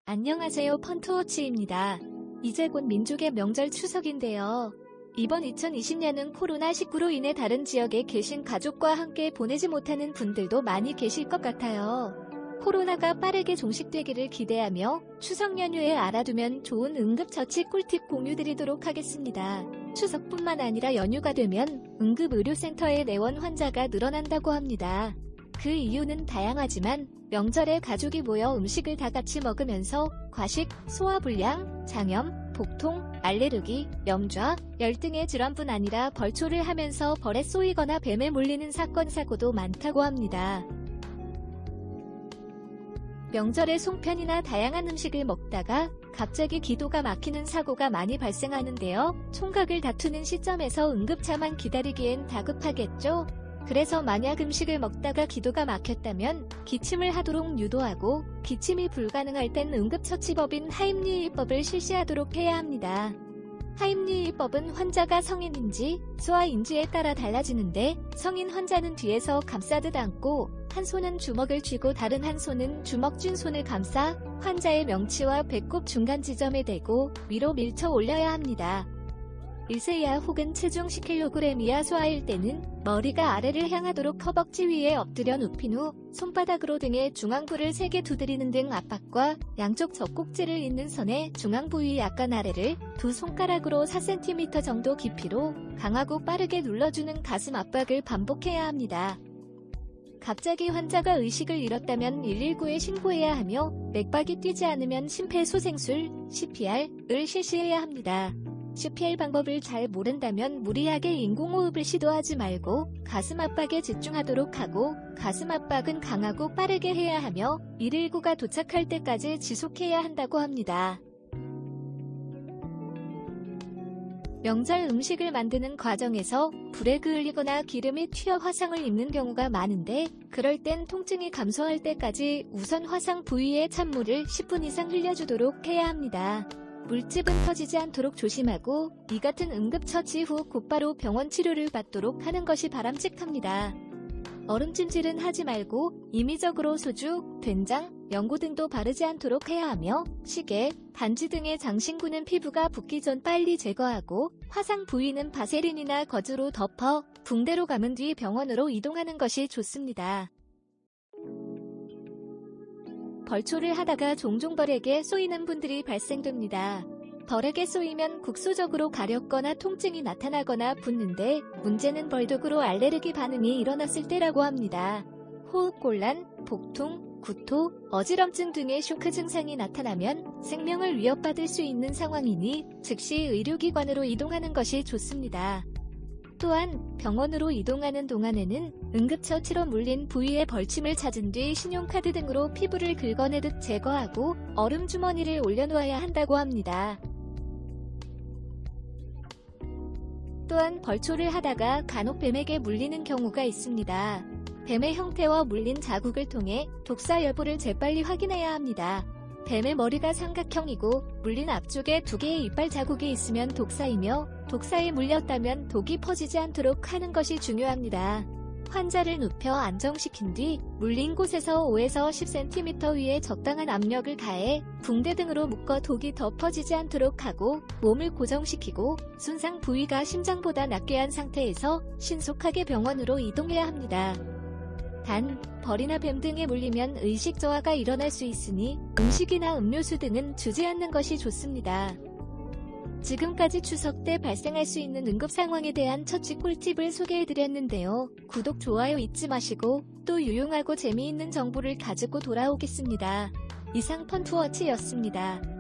안녕하세요, 펀투워치입니다. 이제 곧 민족의 명절 추석인데요. 이번 2020년은 코로나19로 인해 다른 지역에 계신 가족과 함께 보내지 못하는 분들도 많이 계실 것 같아요. 코로나가 빠르게 종식되기를 기대하며 추석 연휴에 알아두면 좋은 응급처치 꿀팁 공유드리도록 하겠습니다. 추석뿐만 아니라 연휴가 되면 응급의료센터에 내원 환자가 늘어난다고 합니다. 그 이유는 다양하지만 명절에 가족이 모여 음식을 다 같이 먹으면서 과식, 소화불량, 장염, 복통, 알레르기, 염좌, 열 등의 질환뿐 아니라 벌초를 하면서 벌에 쏘이거나 뱀에 물리는 사건 사고도 많다고 합니다. 명절에 송편이나 다양한 음식을 먹다가 갑자기 기도가 막히는 사고가 많이 발생하는데요. 총각을 다투는 시점에서 응급차만 기다리기엔 다급하겠죠? 그래서 만약 음식을 먹다가 기도가 막혔다면 기침을 하도록 유도하고 기침이 불가능할 땐 응급처치법인 하임리히법을 실시하도록 해야 합니다. 하임리히법은 환자가 성인인지 소아인지에 따라 달라지는데 성인 환자는 뒤에서 감싸듯 안고 한 손은 주먹을 쥐고 다른 한 손은 주먹 쥔 손을 감싸 환자의 명치와 배꼽 중간 지점에 대고 위로 밀쳐 올려야 합니다. 1세 이하 혹은 체중 10kg 이하 소아일 때는 머리가 아래를 향하도록 허벅지 위에 엎드려 눕힌 후 손바닥으로 등에 중앙부를 3개 두드리는 등 압박과 양쪽 젖꼭지를 잇는 선에 중앙 부위 약간 아래를 두 손가락으로 4cm 정도 깊이로 강하고 빠르게 눌러주는 가슴 압박을 반복해야 합니다. 갑자기 환자가 의식을 잃었다면 119에 신고해야 하며 맥박이 뛰지 않으면 심폐소생술, CPR을 실시해야 합니다. CPR 방법을 잘 모른다면 무리하게 인공호흡을 시도하지 말고 가슴 압박에 집중하도록 하고 가슴 압박은 강하고 빠르게 해야 하며 119가 도착할 때까지 지속해야 한다고 합니다. 명절 음식을 만드는 과정에서 불에 그을리거나 기름이 튀어 화상을 입는 경우가 많은데 그럴 땐 통증이 감소할 때까지 우선 화상 부위에 찬물을 10분 이상 흘려주도록 해야 합니다. 물집은 터지지 않도록 조심하고 이 같은 응급처치 후 곧바로 병원 치료를 받도록 하는 것이 바람직합니다. 얼음찜질은 하지 말고 임의적으로 소주, 된장, 연고 등도 바르지 않도록 해야 하며 시계, 반지 등의 장신구는 피부가 붓기 전 빨리 제거하고 화상 부위는 바세린이나 거즈로 덮어 붕대로 감은 뒤 병원으로 이동하는 것이 좋습니다. 벌초를 하다가 종종 벌에게 쏘이는 분들이 발생됩니다. 벌에게 쏘이면 국소적으로 가렵거나 통증이 나타나거나 붓는데 문제는 벌독으로 알레르기 반응이 일어났을 때라고 합니다. 호흡곤란, 복통, 구토, 어지럼증 등의 쇼크 증상이 나타나면 생명을 위협받을 수 있는 상황이니 즉시 의료기관으로 이동하는 것이 좋습니다. 또한 병원으로 이동하는 동안에는 응급처치로 물린 부위의 벌침을 찾은 뒤 신용카드 등으로 피부를 긁어내듯 제거하고 얼음 주머니를 올려놓아야 한다고 합니다. 또한 벌초를 하다가 간혹 뱀에게 물리는 경우가 있습니다. 뱀의 형태와 물린 자국을 통해 독사 여부를 재빨리 확인해야 합니다. 뱀의 머리가 삼각형이고 물린 앞쪽에 2개의 이빨 자국이 있으면 독사이며 독사에 물렸다면 독이 퍼지지 않도록 하는 것이 중요합니다. 환자를 눕혀 안정시킨 뒤 물린 곳에서 5에서 10cm 위에 적당한 압력을 가해 붕대 등으로 묶어 독이 더 퍼지지 않도록 하고 몸을 고정시키고 손상 부위가 심장보다 낮게 한 상태에서 신속하게 병원으로 이동해야 합니다. 단, 벌이나 뱀 등에 물리면 의식 저하가 일어날 수 있으니 음식이나 음료수 등은 주지 않는 것이 좋습니다. 지금까지 추석 때 발생할 수 있는 응급 상황에 대한 처치 꿀팁을 소개해드렸는데요. 구독, 좋아요 잊지 마시고 또 유용하고 재미있는 정보를 가지고 돌아오겠습니다. 이상 펀투워치였습니다.